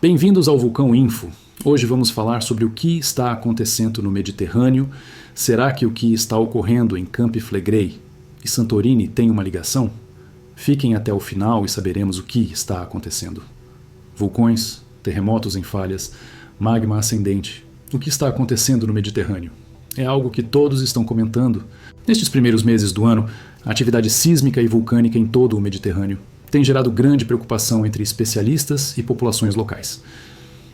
Bem-vindos ao Vulcão Info. Hoje vamos falar sobre o que está acontecendo no Mediterrâneo. Será que o que está ocorrendo em Campi Flegrei e Santorini tem uma ligação? Fiquem até o final e saberemos o que está acontecendo. Vulcões, terremotos em falhas, magma ascendente. O que está acontecendo no Mediterrâneo? É algo que todos estão comentando. Nestes primeiros meses do ano, a atividade sísmica e vulcânica em todo o Mediterrâneo tem gerado grande preocupação entre especialistas e populações locais.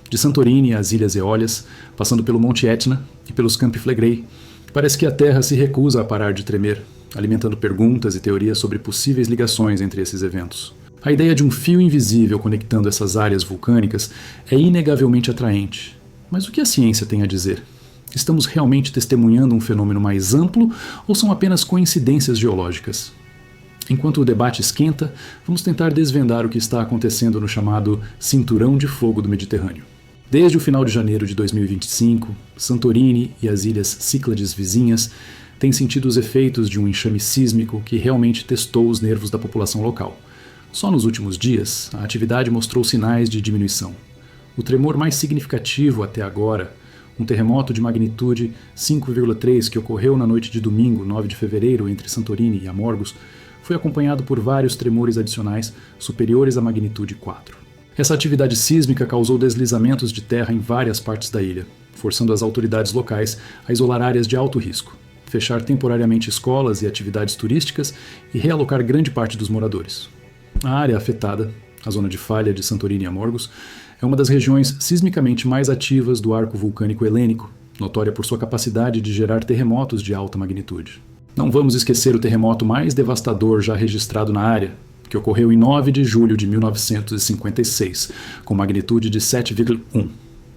De Santorini às Ilhas Eólias, passando pelo Monte Etna e pelos Campi Flegrei, parece que a Terra se recusa a parar de tremer, alimentando perguntas e teorias sobre possíveis ligações entre esses eventos. A ideia de um fio invisível conectando essas áreas vulcânicas é inegavelmente atraente. Mas o que a ciência tem a dizer? Estamos realmente testemunhando um fenômeno mais amplo ou são apenas coincidências geológicas? Enquanto o debate esquenta, vamos tentar desvendar o que está acontecendo no chamado Cinturão de Fogo do Mediterrâneo. Desde o final de janeiro de 2025, Santorini e as ilhas Cíclades vizinhas têm sentido os efeitos de um enxame sísmico que realmente testou os nervos da população local. Só nos últimos dias, a atividade mostrou sinais de diminuição. O tremor mais significativo até agora, um terremoto de magnitude 5,3 que ocorreu na noite de domingo, 9 de fevereiro, entre Santorini e Amorgos, foi acompanhado por vários tremores adicionais superiores à magnitude 4. Essa atividade sísmica causou deslizamentos de terra em várias partes da ilha, forçando as autoridades locais a isolar áreas de alto risco, fechar temporariamente escolas e atividades turísticas e realocar grande parte dos moradores. A área afetada, a zona de falha de Santorini e Amorgos, é uma das regiões sismicamente mais ativas do arco vulcânico helênico, notória por sua capacidade de gerar terremotos de alta magnitude. Não vamos esquecer o terremoto mais devastador já registrado na área, que ocorreu em 9 de julho de 1956, com magnitude de 7,1.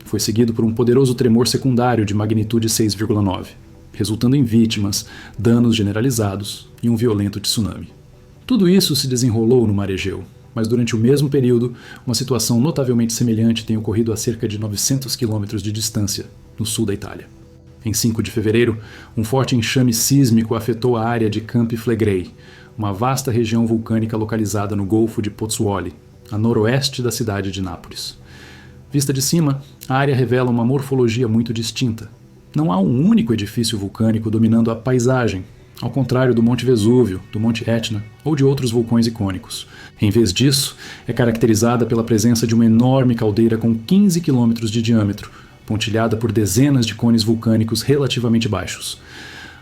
Foi seguido por um poderoso tremor secundário de magnitude 6,9, resultando em vítimas, danos generalizados e um violento tsunami. Tudo isso se desenrolou no Mar Egeu, mas durante o mesmo período, uma situação notavelmente semelhante tem ocorrido a cerca de 900 quilômetros de distância, no sul da Itália. Em 5 de fevereiro, um forte enxame sísmico afetou a área de Campi Flegrei, uma vasta região vulcânica localizada no Golfo de Pozzuoli, a noroeste da cidade de Nápoles. Vista de cima, a área revela uma morfologia muito distinta. Não há um único edifício vulcânico dominando a paisagem, ao contrário do Monte Vesúvio, do Monte Etna ou de outros vulcões icônicos. Em vez disso, é caracterizada pela presença de uma enorme caldeira com 15 quilômetros de diâmetro, pontilhada por dezenas de cones vulcânicos relativamente baixos.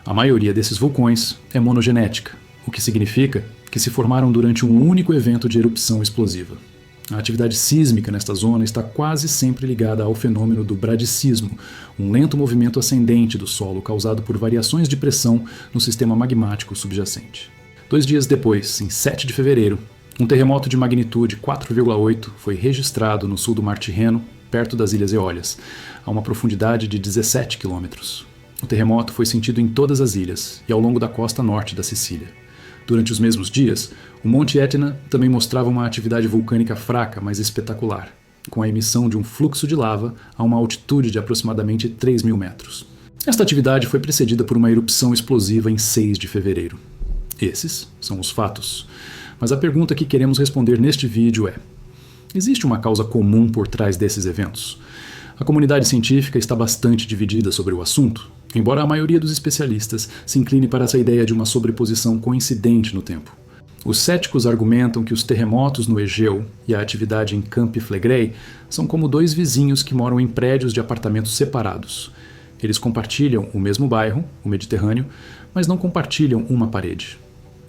A maioria desses vulcões é monogenética, o que significa que se formaram durante um único evento de erupção explosiva. A atividade sísmica nesta zona está quase sempre ligada ao fenômeno do bradicismo, um lento movimento ascendente do solo causado por variações de pressão no sistema magmático subjacente. 2 dias depois, em 7 de fevereiro, um terremoto de magnitude 4,8 foi registrado no sul do Mar Tirreno, perto das Ilhas Eólias, a uma profundidade de 17 quilômetros. O terremoto foi sentido em todas as ilhas e ao longo da costa norte da Sicília. Durante os mesmos dias, o Monte Etna também mostrava uma atividade vulcânica fraca, mas espetacular, com a emissão de um fluxo de lava a uma altitude de aproximadamente 3.000 metros. Esta atividade foi precedida por uma erupção explosiva em 6 de fevereiro. Esses são os fatos. Mas a pergunta que queremos responder neste vídeo é: existe uma causa comum por trás desses eventos? A comunidade científica está bastante dividida sobre o assunto, embora a maioria dos especialistas se incline para essa ideia de uma sobreposição coincidente no tempo. Os céticos argumentam que os terremotos no Egeu e a atividade em Campi Flegrei são como dois vizinhos que moram em prédios de apartamentos separados. Eles compartilham o mesmo bairro, o Mediterrâneo, mas não compartilham uma parede.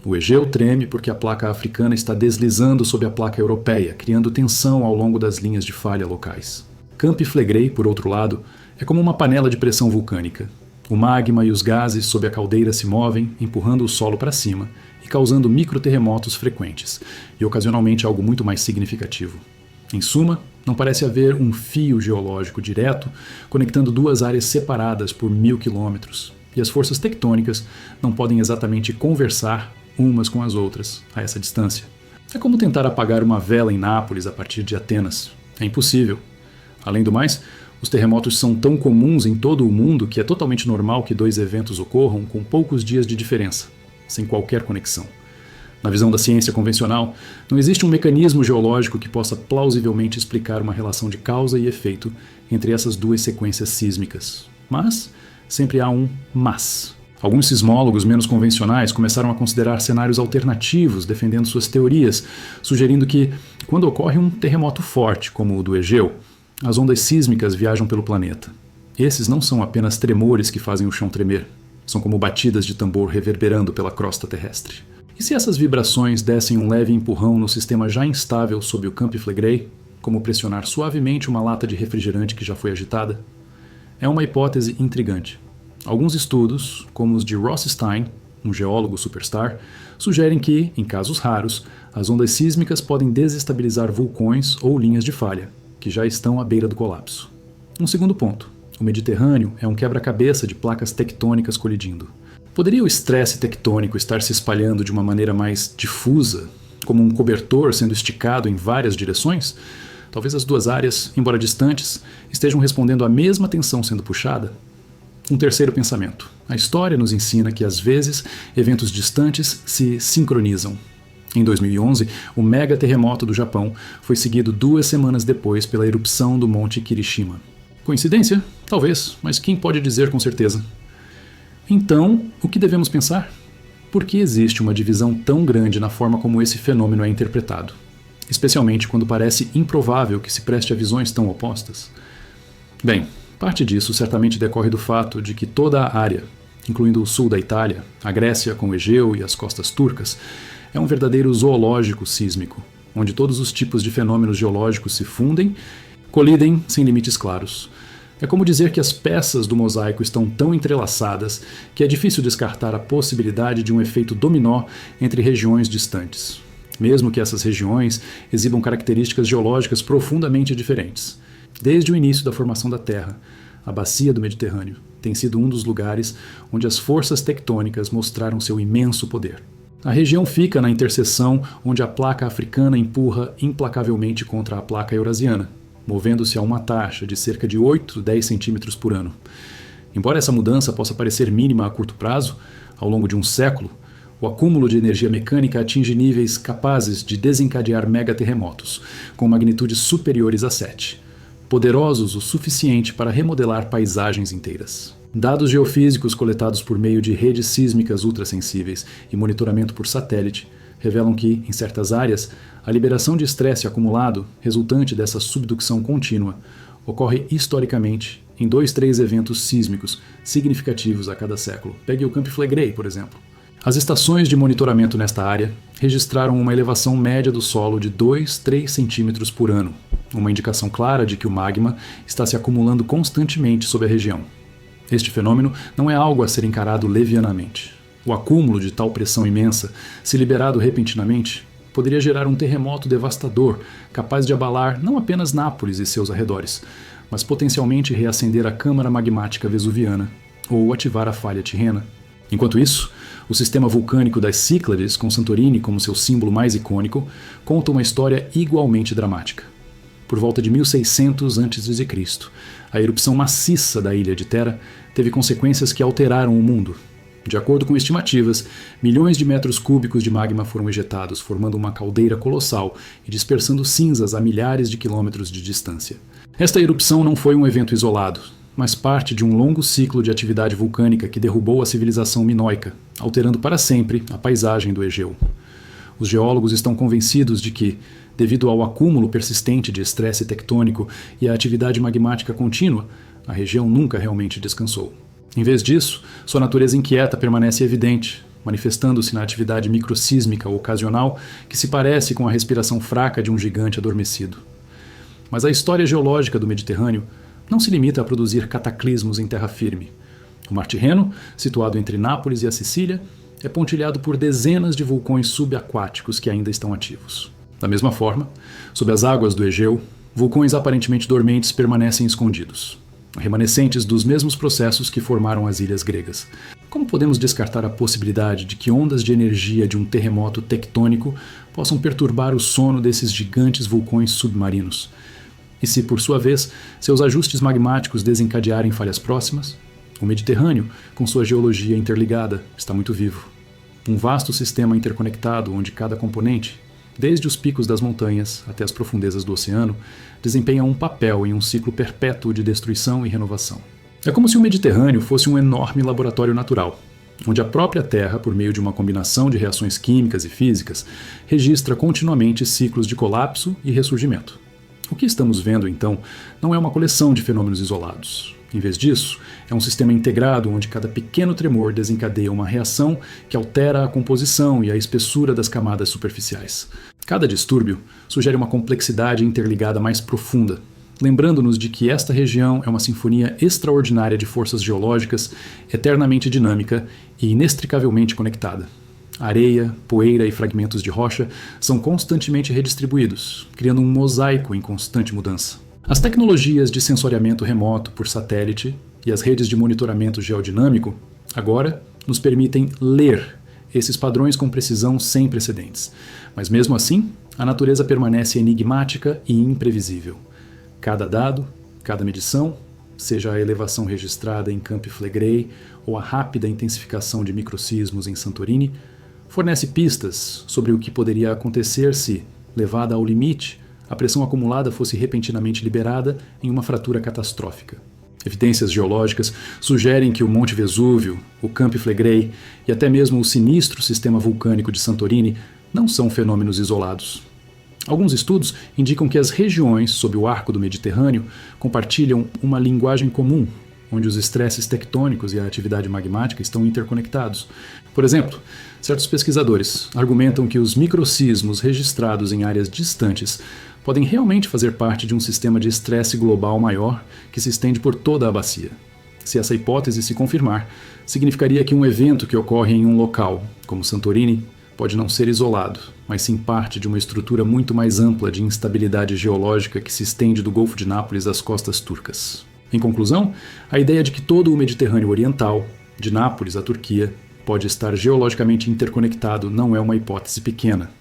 O Egeu treme porque a placa africana está deslizando sob a placa europeia, criando tensão ao longo das linhas de falha locais. Campi Flegrei, por outro lado, é como uma panela de pressão vulcânica. O magma e os gases sob a caldeira se movem, empurrando o solo para cima e causando microterremotos frequentes, e ocasionalmente algo muito mais significativo. Em suma, não parece haver um fio geológico direto conectando duas áreas separadas por 1.000 quilômetros, e as forças tectônicas não podem exatamente conversar umas com as outras a essa distância. É como tentar apagar uma vela em Nápoles a partir de Atenas. É impossível. Além do mais, os terremotos são tão comuns em todo o mundo que é totalmente normal que dois eventos ocorram com poucos dias de diferença, sem qualquer conexão. Na visão da ciência convencional, não existe um mecanismo geológico que possa plausivelmente explicar uma relação de causa e efeito entre essas duas sequências sísmicas. Mas sempre há um mas. Alguns sismólogos menos convencionais começaram a considerar cenários alternativos, defendendo suas teorias, sugerindo que, quando ocorre um terremoto forte, como o do Egeu, as ondas sísmicas viajam pelo planeta. Esses não são apenas tremores que fazem o chão tremer, são como batidas de tambor reverberando pela crosta terrestre. E se essas vibrações dessem um leve empurrão no sistema já instável sob o Campi Flegrei, como pressionar suavemente uma lata de refrigerante que já foi agitada? É uma hipótese intrigante. Alguns estudos, como os de Rothstein, um geólogo superstar, sugerem que, em casos raros, as ondas sísmicas podem desestabilizar vulcões ou linhas de falha, que já estão à beira do colapso. Um segundo ponto. O Mediterrâneo é um quebra-cabeça de placas tectônicas colidindo. Poderia o estresse tectônico estar se espalhando de uma maneira mais difusa, como um cobertor sendo esticado em várias direções? Talvez as duas áreas, embora distantes, estejam respondendo à mesma tensão sendo puxada? Um terceiro pensamento. A história nos ensina que, às vezes, eventos distantes se sincronizam. Em 2011, o mega terremoto do Japão foi seguido 2 semanas depois pela erupção do Monte Kirishima. Coincidência? Talvez, mas quem pode dizer com certeza? Então, o que devemos pensar? Por que existe uma divisão tão grande na forma como esse fenômeno é interpretado? Especialmente quando parece improvável que se preste a visões tão opostas? Bem, parte disso certamente decorre do fato de que toda a área, incluindo o sul da Itália, a Grécia com o Egeu e as costas turcas, é um verdadeiro zoológico sísmico, onde todos os tipos de fenômenos geológicos se fundem, colidem sem limites claros. É como dizer que as peças do mosaico estão tão entrelaçadas que é difícil descartar a possibilidade de um efeito dominó entre regiões distantes, mesmo que essas regiões exibam características geológicas profundamente diferentes. Desde o início da formação da Terra, a bacia do Mediterrâneo tem sido um dos lugares onde as forças tectônicas mostraram seu imenso poder. A região fica na interseção onde a placa africana empurra implacavelmente contra a placa eurasiana, movendo-se a uma taxa de cerca de 8-10 centímetros por ano. Embora essa mudança possa parecer mínima a curto prazo, ao longo de um século, o acúmulo de energia mecânica atinge níveis capazes de desencadear megaterremotos, com magnitudes superiores a 7, poderosos o suficiente para remodelar paisagens inteiras. Dados geofísicos coletados por meio de redes sísmicas ultrassensíveis e monitoramento por satélite revelam que, em certas áreas, a liberação de estresse acumulado, resultante dessa subducção contínua, ocorre historicamente em 2-3 eventos sísmicos significativos a cada século. Pegue o Campi Flegrei, por exemplo. As estações de monitoramento nesta área registraram uma elevação média do solo de 2-3 centímetros por ano, uma indicação clara de que o magma está se acumulando constantemente sobre a região. Este fenômeno não é algo a ser encarado levianamente. O acúmulo de tal pressão imensa, se liberado repentinamente, poderia gerar um terremoto devastador, capaz de abalar não apenas Nápoles e seus arredores, mas potencialmente reacender a câmara magmática vesuviana ou ativar a falha tirrena. Enquanto isso, o sistema vulcânico das Cíclades, com Santorini como seu símbolo mais icônico, conta uma história igualmente dramática. Por volta de 1600 a.C., a erupção maciça da ilha de Thera teve consequências que alteraram o mundo. De acordo com estimativas, milhões de metros cúbicos de magma foram ejetados, formando uma caldeira colossal e dispersando cinzas a milhares de quilômetros de distância. Esta erupção não foi um evento isolado, mas parte de um longo ciclo de atividade vulcânica que derrubou a civilização minoica, alterando para sempre a paisagem do Egeu. Os geólogos estão convencidos de que, devido ao acúmulo persistente de estresse tectônico e à atividade magmática contínua, a região nunca realmente descansou. Em vez disso, sua natureza inquieta permanece evidente, manifestando-se na atividade microsísmica ocasional que se parece com a respiração fraca de um gigante adormecido. Mas a história geológica do Mediterrâneo não se limita a produzir cataclismos em terra firme. O Mar Tirreno, situado entre Nápoles e a Sicília, é pontilhado por dezenas de vulcões subaquáticos que ainda estão ativos. Da mesma forma, sob as águas do Egeu, vulcões aparentemente dormentes permanecem escondidos, remanescentes dos mesmos processos que formaram as ilhas gregas. Como podemos descartar a possibilidade de que ondas de energia de um terremoto tectônico possam perturbar o sono desses gigantes vulcões submarinos? E se, por sua vez, seus ajustes magmáticos desencadearem falhas próximas? O Mediterrâneo, com sua geologia interligada, está muito vivo. Um vasto sistema interconectado onde cada componente, desde os picos das montanhas até as profundezas do oceano, desempenha um papel em um ciclo perpétuo de destruição e renovação. É como se o Mediterrâneo fosse um enorme laboratório natural, onde a própria Terra, por meio de uma combinação de reações químicas e físicas, registra continuamente ciclos de colapso e ressurgimento. O que estamos vendo, então, não é uma coleção de fenômenos isolados. Em vez disso, é um sistema integrado onde cada pequeno tremor desencadeia uma reação que altera a composição e a espessura das camadas superficiais. Cada distúrbio sugere uma complexidade interligada mais profunda, lembrando-nos de que esta região é uma sinfonia extraordinária de forças geológicas, eternamente dinâmica e inextricavelmente conectada. Areia, poeira e fragmentos de rocha são constantemente redistribuídos, criando um mosaico em constante mudança. As tecnologias de sensoriamento remoto por satélite e as redes de monitoramento geodinâmico agora nos permitem ler esses padrões com precisão sem precedentes. Mas mesmo assim, a natureza permanece enigmática e imprevisível. Cada dado, cada medição, seja a elevação registrada em Campi Flegrei ou a rápida intensificação de microsismos em Santorini, fornece pistas sobre o que poderia acontecer se, levada ao limite, a pressão acumulada fosse repentinamente liberada em uma fratura catastrófica. Evidências geológicas sugerem que o Monte Vesúvio, o Campi Flegrei e até mesmo o sinistro sistema vulcânico de Santorini não são fenômenos isolados. Alguns estudos indicam que as regiões sob o arco do Mediterrâneo compartilham uma linguagem comum, onde os estresses tectônicos e a atividade magmática estão interconectados. Por exemplo, certos pesquisadores argumentam que os microsismos registrados em áreas distantes podem realmente fazer parte de um sistema de estresse global maior que se estende por toda a bacia. Se essa hipótese se confirmar, significaria que um evento que ocorre em um local, como Santorini, pode não ser isolado, mas sim parte de uma estrutura muito mais ampla de instabilidade geológica que se estende do Golfo de Nápoles às costas turcas. Em conclusão, a ideia de que todo o Mediterrâneo Oriental, de Nápoles à Turquia, pode estar geologicamente interconectado não é uma hipótese pequena.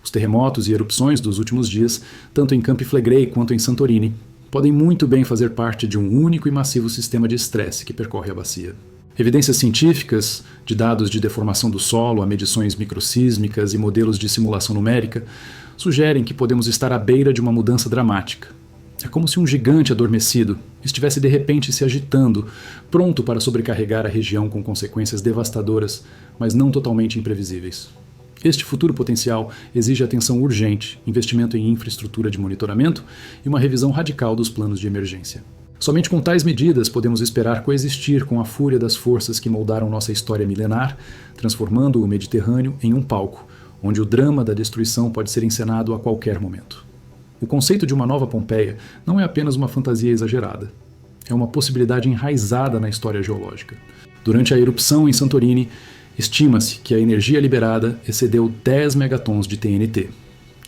Os terremotos e erupções dos últimos dias, tanto em Campi Flegrei quanto em Santorini, podem muito bem fazer parte de um único e massivo sistema de estresse que percorre a bacia. Evidências científicas, de dados de deformação do solo a medições microsísmicas e modelos de simulação numérica, sugerem que podemos estar à beira de uma mudança dramática. É como se um gigante adormecido estivesse de repente se agitando, pronto para sobrecarregar a região com consequências devastadoras, mas não totalmente imprevisíveis. Este futuro potencial exige atenção urgente, investimento em infraestrutura de monitoramento e uma revisão radical dos planos de emergência. Somente com tais medidas podemos esperar coexistir com a fúria das forças que moldaram nossa história milenar, transformando o Mediterrâneo em um palco, onde o drama da destruição pode ser encenado a qualquer momento. O conceito de uma nova Pompeia não é apenas uma fantasia exagerada. É uma possibilidade enraizada na história geológica. Durante a erupção em Santorini, estima-se que a energia liberada excedeu 10 megatons de TNT.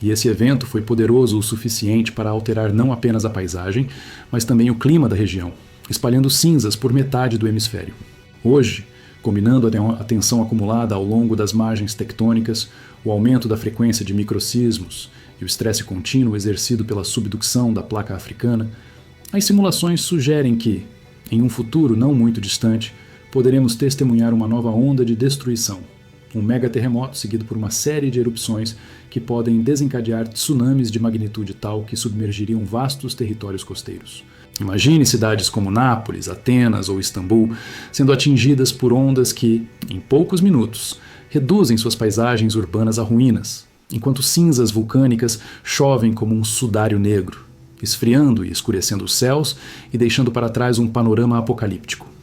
E esse evento foi poderoso o suficiente para alterar não apenas a paisagem, mas também o clima da região, espalhando cinzas por metade do hemisfério. Hoje, combinando a tensão acumulada ao longo das margens tectônicas, o aumento da frequência de microsismos e o estresse contínuo exercido pela subducção da placa africana, as simulações sugerem que, em um futuro não muito distante, poderemos testemunhar uma nova onda de destruição, um megaterremoto seguido por uma série de erupções que podem desencadear tsunamis de magnitude tal que submergiriam vastos territórios costeiros. Imagine cidades como Nápoles, Atenas ou Istambul sendo atingidas por ondas que, em poucos minutos, reduzem suas paisagens urbanas a ruínas, enquanto cinzas vulcânicas chovem como um sudário negro, esfriando e escurecendo os céus e deixando para trás um panorama apocalíptico.